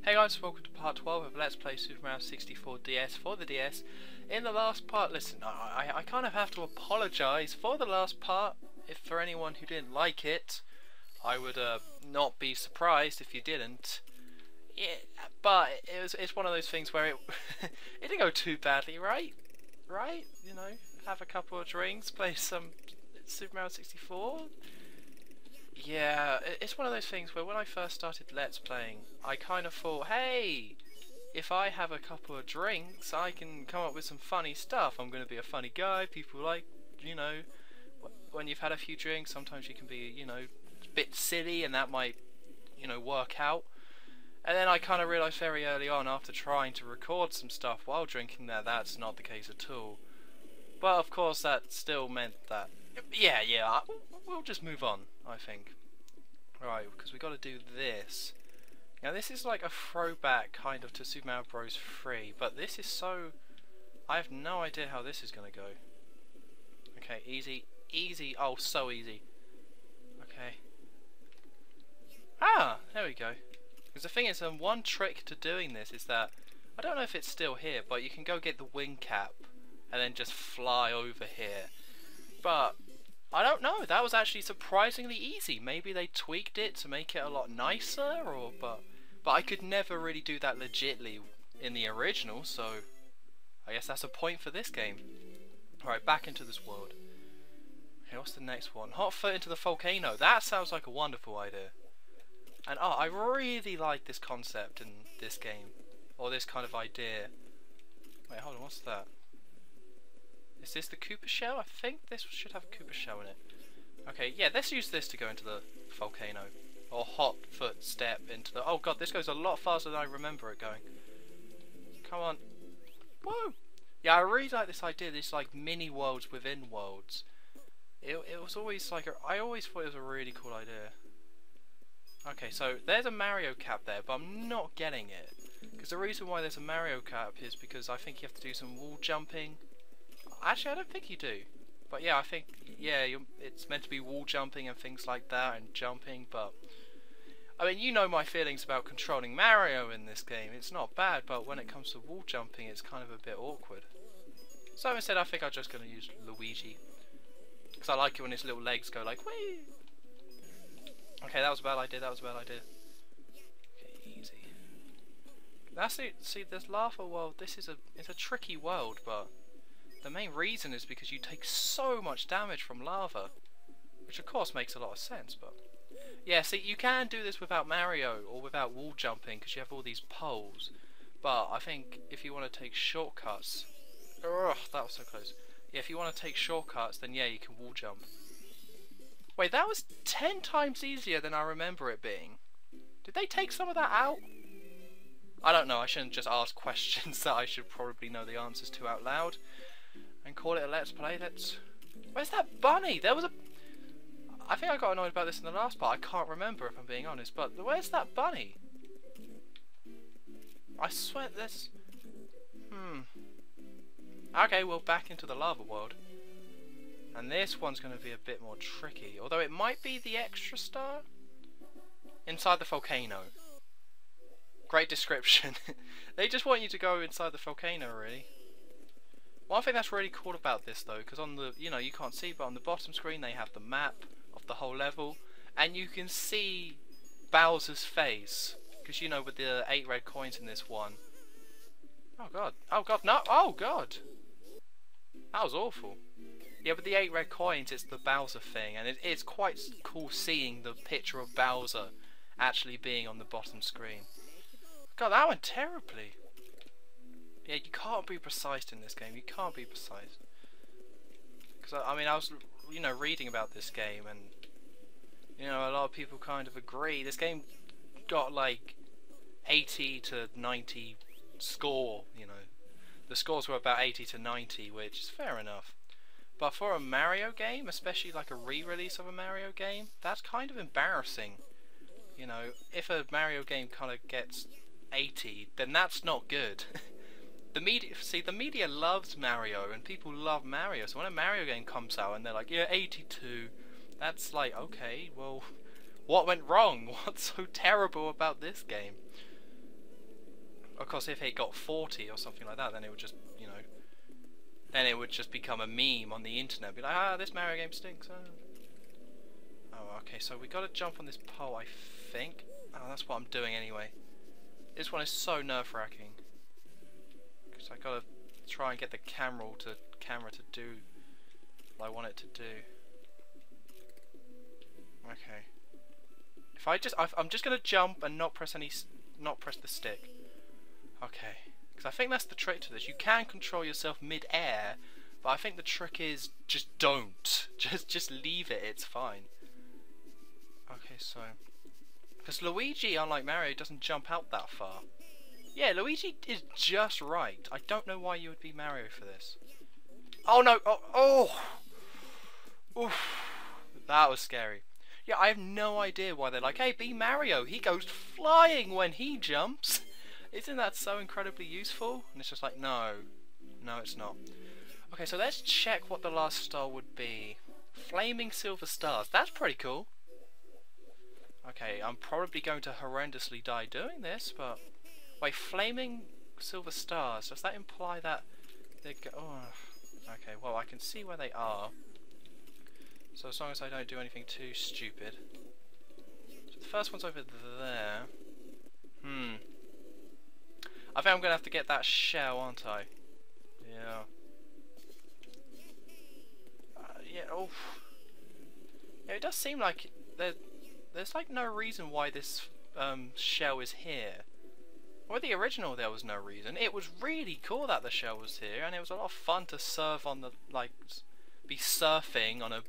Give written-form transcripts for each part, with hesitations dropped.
Hey guys, welcome to part 12 of Let's Play Super Mario 64 DS for the DS. In the last part, listen, I kind of have to apologise for the last part. If for anyone who didn't like it, I would not be surprised if you didn't. Yeah, but it's one of those things where it it didn't go too badly, right? Right? You know, have a couple of drinks, play some Super Mario 64. Yeah, it's one of those things where when I first started Let's Playing, I kind of thought, hey, if I have a couple of drinks, I can come up with some funny stuff. I'm going to be a funny guy. People like, you know, when you've had a few drinks, sometimes you can be, you know, a bit silly, and that might, you know, work out. And then I kind of realised very early on, after trying to record some stuff while drinking, that that's not the case at all. But of course, that still meant that, yeah, we'll just move on, I think. Right, because we got to do this. Now this is like a throwback kind of to Super Mario Bros. 3, but this is so... I have no idea how this is going to go. Okay, easy, easy, oh so easy. Okay. Ah, there we go. Because the thing is, one trick to doing this is that, I don't know if it's still here, but you can go get the wing cap and then just fly over here. But I don't know, that was actually surprisingly easy. Maybe they tweaked it to make it a lot nicer, or but I could never really do that legitly in the original, so I guess that's a point for this game. Alright, back into this world. Okay, what's the next one? Hot foot into the volcano. That sounds like a wonderful idea. And oh, I really like this concept in this game, or this kind of idea. Wait, hold on, what's that? Is this the Koopa shell? I think this should have a Koopa shell in it. Okay, yeah, let's use this to go into the volcano. Or hot foot step into the... Oh god, this goes a lot faster than I remember it going. Come on. Whoa! Yeah, I really like this idea, this like mini worlds within worlds. It was always like... I always thought it was a really cool idea. Okay, so there's a Mario cap there, but I'm not getting it. Because the reason why there's a Mario cap is because I think you have to do some wall jumping. Actually, I don't think you do. But yeah, I think, yeah, it's meant to be wall jumping and things like that, and jumping, but... I mean, you know my feelings about controlling Mario in this game. It's not bad, but when it comes to wall jumping, it's kind of a bit awkward. So instead, I think I'm just going to use Luigi. Because I like it when his little legs go like, whee! Okay, that was a bad idea, that was a bad idea. Okay, easy. That's it. See, this lava world, it's a tricky world, but... The main reason is because you take so much damage from lava, which of course makes a lot of sense, but... Yeah, see, you can do this without Mario, or without wall jumping, because you have all these poles. But I think if you want to take shortcuts... Ugh, that was so close. Yeah, if you want to take shortcuts, then yeah, you can wall jump. Wait, that was 10 times easier than I remember it being. Did they take some of that out? I don't know, I shouldn't just ask questions that I should probably know the answers to out loud. And call it a Let's Play. Where's that bunny? There was a... I think I got annoyed about this in the last part. I can't remember if I'm being honest, but where's that bunny? I swear there's... Okay, well, back into the lava world. And this one's going to be a bit more tricky, although it might be the extra star inside the volcano. Great description. They just want you to go inside the volcano, really. One thing that's really cool about this though, because on the, you know, you can't see, but on the bottom screen they have the map of the whole level, and you can see Bowser's face, because you know, with the 8 red coins in this one. Oh god, no, oh god! That was awful. Yeah, with the 8 red coins it's the Bowser thing, and it's quite cool seeing the picture of Bowser actually being on the bottom screen. God, that went terribly. Yeah, you can't be precise in this game. You can't be precise. Because I mean, I was, you know, reading about this game, and you know, a lot of people kind of agree. This game got like 80 to 90 score. You know, the scores were about 80 to 90, which is fair enough. But for a Mario game, especially like a re-release of a Mario game, that's kind of embarrassing. You know, if a Mario game kind of gets 80, then that's not good. The media loves Mario, and people love Mario, so when a Mario game comes out and they're like, yeah, 82, that's like, okay, well, what went wrong? What's so terrible about this game? Of course, if it got 40 or something like that, then it would just, you know, then it would just become a meme on the internet. Be like, ah, this Mario game stinks. Oh, okay, so we got to jump on this pole, I think. Oh, that's what I'm doing anyway. This one is so nerve-wracking. Because I got to try and get the camera to do what I want it to do. Okay. If I'm just gonna jump and not press the stick. Okay. Because I think that's the trick to this. You can control yourself mid-air, but I think the trick is just don't. Just leave it. It's fine. Okay, so because Luigi, unlike Mario, doesn't jump out that far. Yeah, Luigi is just right. I don't know why you would be Mario for this. Oh no! Oh! Oof. That was scary. Yeah, I have no idea why they're like, hey, be Mario. He goes flying when he jumps. Isn't that so incredibly useful? And it's just like, no. No, it's not. Okay, so let's check what the last star would be. Flaming silver stars. That's pretty cool. Okay, I'm probably going to horrendously die doing this, but... Wait, flaming silver stars. Does that imply that they go... Oh. Okay, well, I can see where they are. So as long as I don't do anything too stupid. So the first one's over there. I think I'm going to have to get that shell, aren't I? Yeah. Yeah, oh. Yeah, it does seem like there's like no reason why this shell is here. With the original there was no reason. It was really cool that the shell was here, and it was a lot of fun to surf on the, like, be surfing on a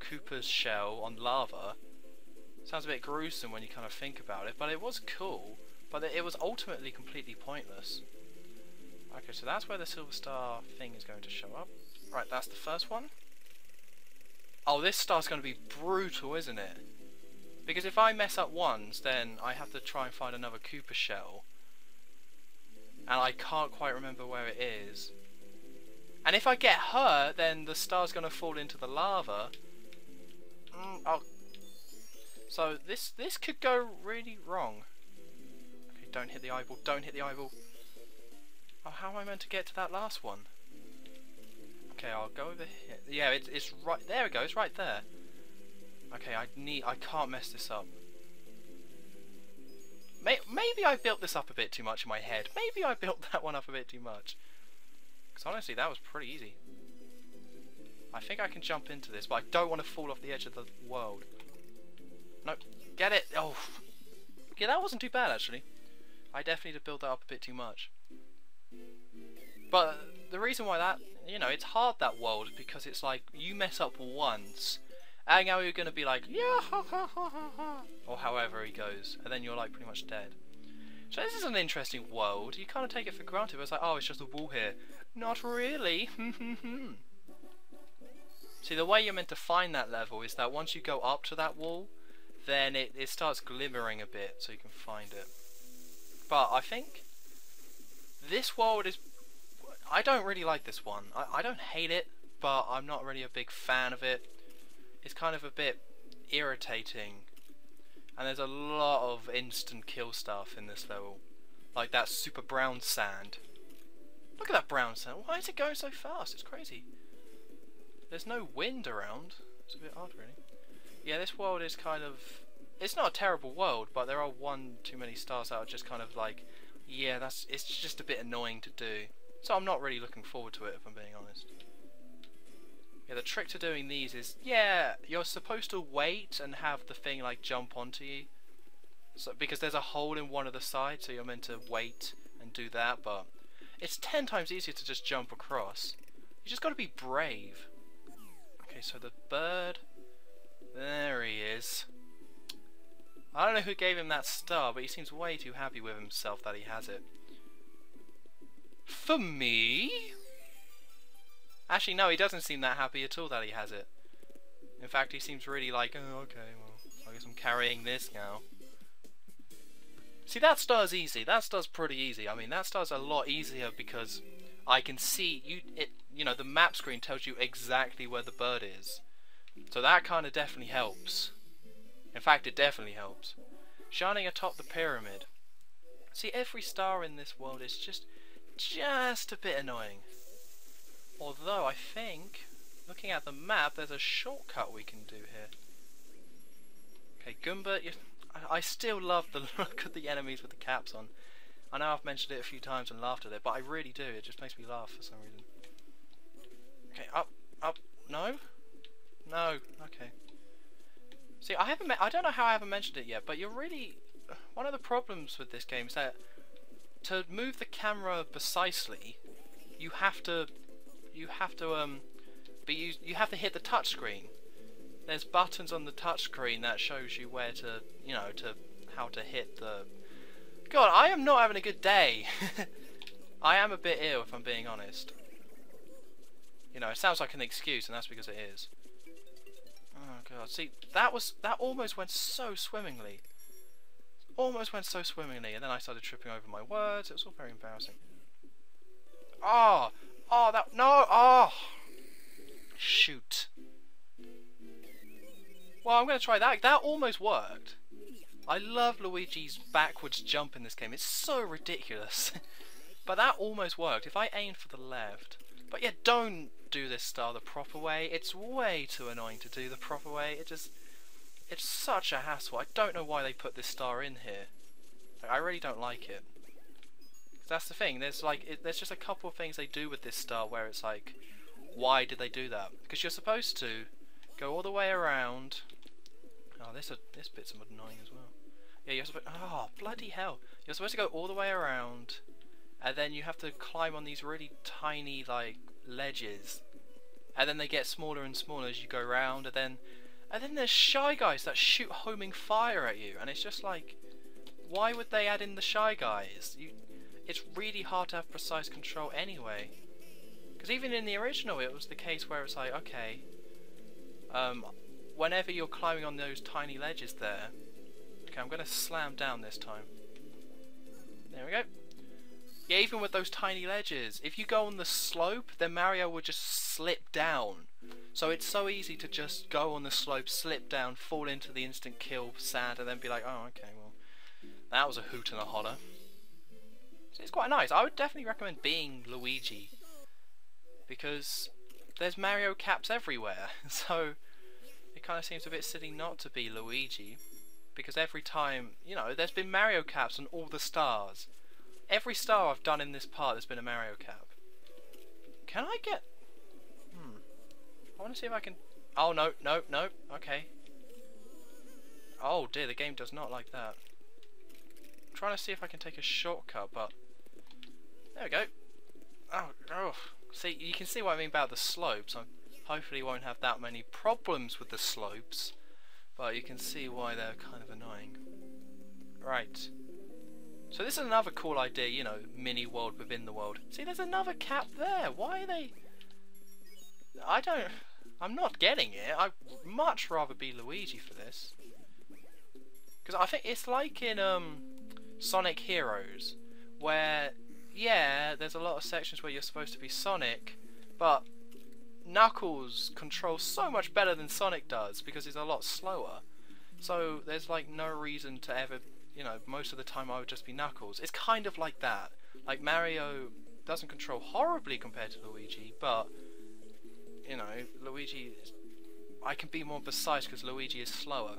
Koopa's shell on lava. Sounds a bit gruesome when you kind of think about it, but it was cool. But it was ultimately completely pointless. Okay, so that's where the silver star thing is going to show up. Right, that's the first one. Oh, this star's going to be brutal, isn't it? Because if I mess up once, then I have to try and find another Koopa shell. And I can't quite remember where it is. And if I get hurt, then the star's going to fall into the lava. Oh. So this could go really wrong. Okay, don't hit the eyeball, don't hit the eyeball. Oh, how am I meant to get to that last one? Okay, I'll go over here. Yeah, it's right, there it goes, right there. Okay, I can't mess this up. Maybe I built this up a bit too much in my head. Maybe I built that one up a bit too much. Because honestly, that was pretty easy. I think I can jump into this, but I don't want to fall off the edge of the world. Nope. Get it! Oh! Yeah, that wasn't too bad, actually. I definitely did build that up a bit too much. But the reason why that, you know, it's hard, that world, because it's like, you mess up once, and now you're going to be like, yeah, ha, ha, ha, ha, ha, or however he goes, and then you're like pretty much dead. So this is an interesting world. You kind of take it for granted, but it's like, oh, it's just a wall here. Not really. See, the way you're meant to find that level is that once you go up to that wall, then it starts glimmering a bit, so you can find it. But I think this world is... I don't really like this one. I don't hate it, but I'm not really a big fan of it. It's kind of a bit irritating. And there's a lot of instant kill stuff in this level. Like that super brown sand. Look at that brown sand. Why is it going so fast? It's crazy. There's no wind around. It's a bit odd, really. Yeah, this world is kind of... It's not a terrible world, but there are one too many stars that are just kind of like... Yeah, it's just a bit annoying to do. So I'm not really looking forward to it, if I'm being honest. Yeah, the trick to doing these is... Yeah, you're supposed to wait and have the thing like jump onto you. So, because there's a hole in one of the sides, so you're meant to wait and do that, but... It's 10 times easier to just jump across. You just gotta be brave. Okay, so the bird... There he is. I don't know who gave him that star, but he seems way too happy with himself that he has it. For me? Actually, no, he doesn't seem that happy at all that he has it. In fact, he seems really like, oh, okay, well, I guess I'm carrying this now. See, that star's easy. That star's pretty easy. I mean, that star's a lot easier because I can see, you know, the map screen tells you exactly where the bird is. So that kind of definitely helps. In fact, it definitely helps. Shining atop the pyramid. See, every star in this world is just a bit annoying. Although, I think, looking at the map, there's a shortcut we can do here. Okay, Goomba, I still love the look of the enemies with the caps on. I know I've mentioned it a few times and laughed at it, but I really do. It just makes me laugh for some reason. Okay, up, no? No, okay. See, I don't know how I haven't mentioned it yet, but you're really... One of the problems with this game is that to move the camera precisely, you have to hit the touchscreen. There's buttons on the touchscreen that shows you where to, how to hit the... God, I am not having a good day. I am a bit ill, if I'm being honest. You know, it sounds like an excuse, and that's because it is. Oh god, see, that almost went so swimmingly. Almost went so swimmingly, and then I started tripping over my words. It was all very embarrassing. Oh, shoot. Well, I'm going to try that. That almost worked. I love Luigi's backwards jump in this game. It's so ridiculous. But that almost worked. If I aimed for the left... But yeah, don't do this star the proper way. It's way too annoying to do the proper way. It's such a hassle. I don't know why they put this star in here. Like, I really don't like it. That's the thing. There's just a couple of things they do with this star where it's like, why did they do that? Because you're supposed to go all the way around. Oh, this bit's annoying as well. Yeah, you're supposed... Oh, bloody hell. You're supposed to go all the way around, and then you have to climb on these really tiny, like, ledges. And then they get smaller and smaller as you go around, and then there's Shy Guys that shoot homing fire at you, and it's just like, why would they add in the Shy Guys? It's really hard to have precise control anyway. Because even in the original, it was the case where it's like, okay, whenever you're climbing on those tiny ledges there... Okay, I'm going to slam down this time. There we go. Yeah, even with those tiny ledges, if you go on the slope, then Mario will just slip down. So it's so easy to just go on the slope, slip down, fall into the instant kill sand, and then be like, oh, okay, well, that was a hoot and a holler. So it's quite nice. I would definitely recommend being Luigi, because there's Mario caps everywhere. So it kind of seems a bit silly not to be Luigi. Because every time, there's been Mario caps on all the stars. Every star I've done in this part has been a Mario cap. Can I get... I want to see if I can... Oh, no, okay. Oh dear, the game does not like that. I'm trying to see if I can take a shortcut, but... There we go. Oh. See, you can see what I mean about the slopes. I hopefully won't have that many problems with the slopes. But you can see why they're kind of annoying. Right. So this is another cool idea, mini world within the world. See, there's another cap there. Why are they... I'm not getting it. I'd much rather be Luigi for this. Because I think it's like in Sonic Heroes, where, yeah, there's a lot of sections where you're supposed to be Sonic, but Knuckles controls so much better than Sonic does because he's a lot slower. So there's like no reason to ever, most of the time I would just be Knuckles. It's kind of like that. Like Mario doesn't control horribly compared to Luigi, but Luigi, I can be more precise because Luigi is slower.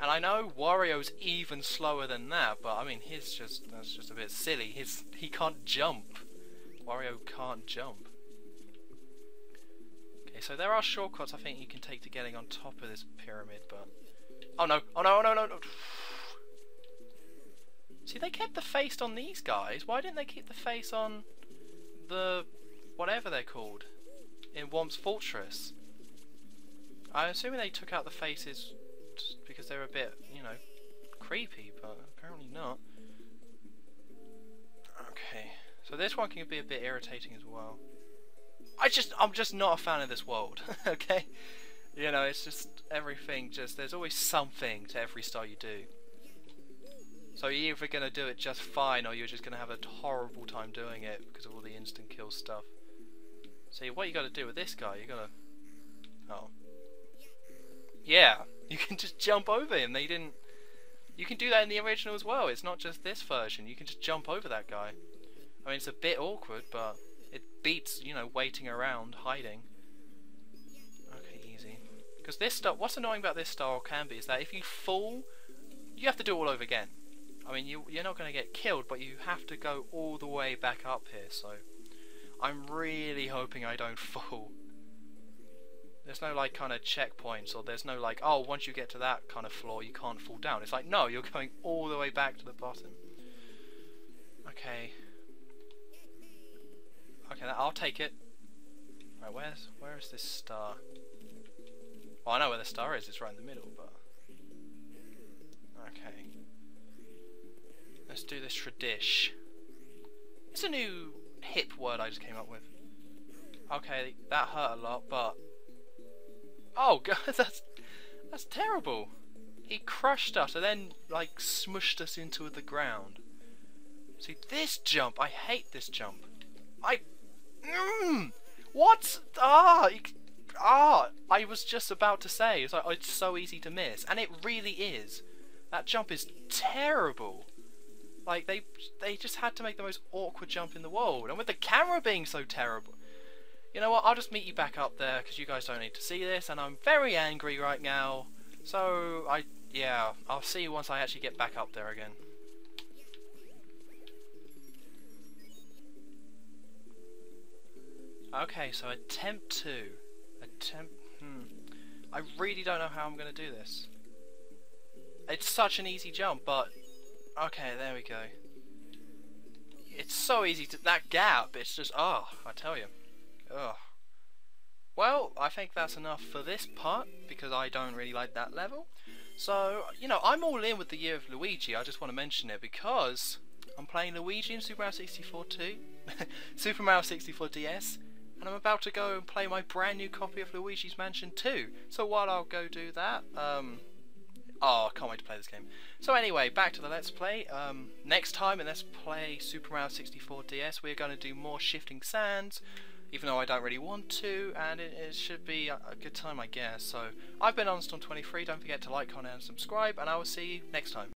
And I know Wario's even slower than that, but I mean that's just a bit silly. He can't jump. Wario can't jump. Okay, so there are shortcuts I think you can take to getting on top of this pyramid, but... Oh no! See, they kept the face on these guys. Why didn't they keep the face on the... whatever they're called in Womp's Fortress? I'm assuming they took out the faces just because they're a bit, creepy, but apparently not. Okay, so this one can be a bit irritating as well. I'm just not a fan of this world, okay? It's just everything, there's always something to every star you do. So you're either going to do it just fine, or you're just going to have a horrible time doing it because of all the instant kill stuff. See, what you got to do with this guy, you got to... Oh. Yeah, you can just jump over him. They didn't You can do that in the original as well. It's not just this version. You can just jump over that guy. I mean, it's a bit awkward, but it beats, you know, waiting around, hiding. Okay, easy. Because this style, what's annoying about this style can be is that if you fall, you have to do it all over again. I mean, you're not going to get killed, but you have to go all the way back up here, so I'm really hoping I don't fall. There's no like kind of checkpoints, or there's no like, oh, once you get to that kind of floor you can't fall down. It's like, no, you're going all the way back to the bottom. Okay. Okay, I'll take it. Right, where is this star? Well, I know where the star is, it's right in the middle, but... Okay. Let's do this tradish. It's a new hip word I just came up with. Okay, that hurt a lot, but... Oh god, that's terrible. He crushed us and then like smushed us into the ground. See this jump, I hate this jump. What? I was just about to say, it's like, oh, it's so easy to miss, and it really is. That jump is terrible. Like they just had to make the most awkward jump in the world, and with the camera being so terrible. You know what, I'll just meet you back up there because you guys don't need to see this, and I'm very angry right now. So yeah, I'll see you once I actually get back up there again. Okay, so attempt 2. I really don't know how I'm going to do this. It's such an easy jump, but... Okay, there we go. It's so easy to... That gap, it's just... Oh, I tell you. Ugh. Well, I think that's enough for this part, because I don't really like that level. So, you know, I'm all in with the Year of Luigi. I just want to mention it because I'm playing Luigi in Super Mario 64 2, Super Mario 64 DS, and I'm about to go and play my brand new copy of Luigi's Mansion 2. So while I'll go do that, oh, I can't wait to play this game. So anyway, back to the Let's Play. Next time in Let's Play Super Mario 64 DS, we're going to do more shifting sands, even though I don't really want to, and it should be a good time, I guess. So I've been OnStorm23. Don't forget to like, comment, and subscribe, and I will see you next time.